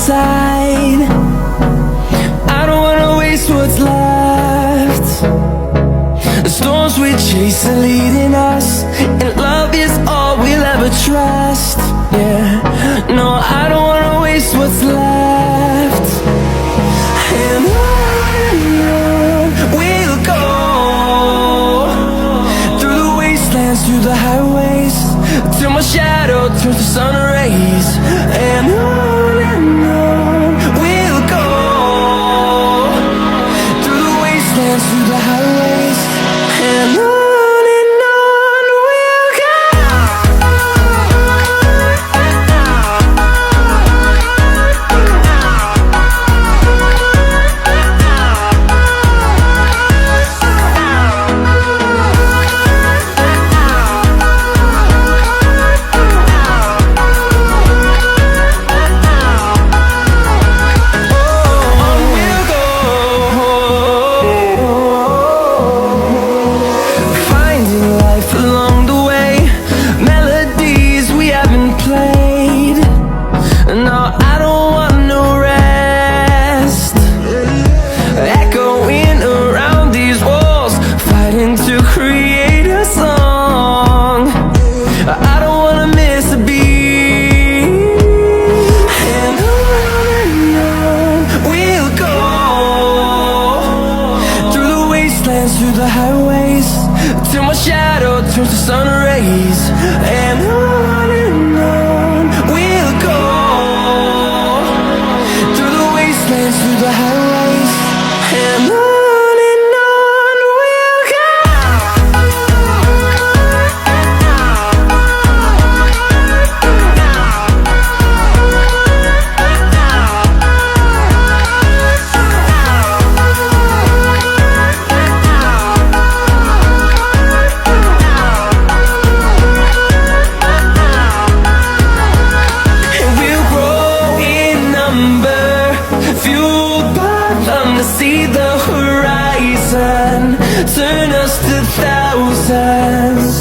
inside. I don't wanna waste what's left. The storms we chase are leading us, and love is all we'll ever trust. Yeah, no, I don't wanna waste what's left. And on we'll go, through the wastelands, through the highways, till my shadow turns to sun rays. And on we'll go, through the wastelands, through the highways, and on we'll go. No, I don't want no rest, echoing around these walls, fighting to create a song. I don't wanna miss a beat. And on we'll go, through the wastelands, through the highways, till my shadow turns to sun rays. And on we'll go, through the highways, and on we'll go. And we'll grow in number, fueled by them to see the horizon, turn us to thousands.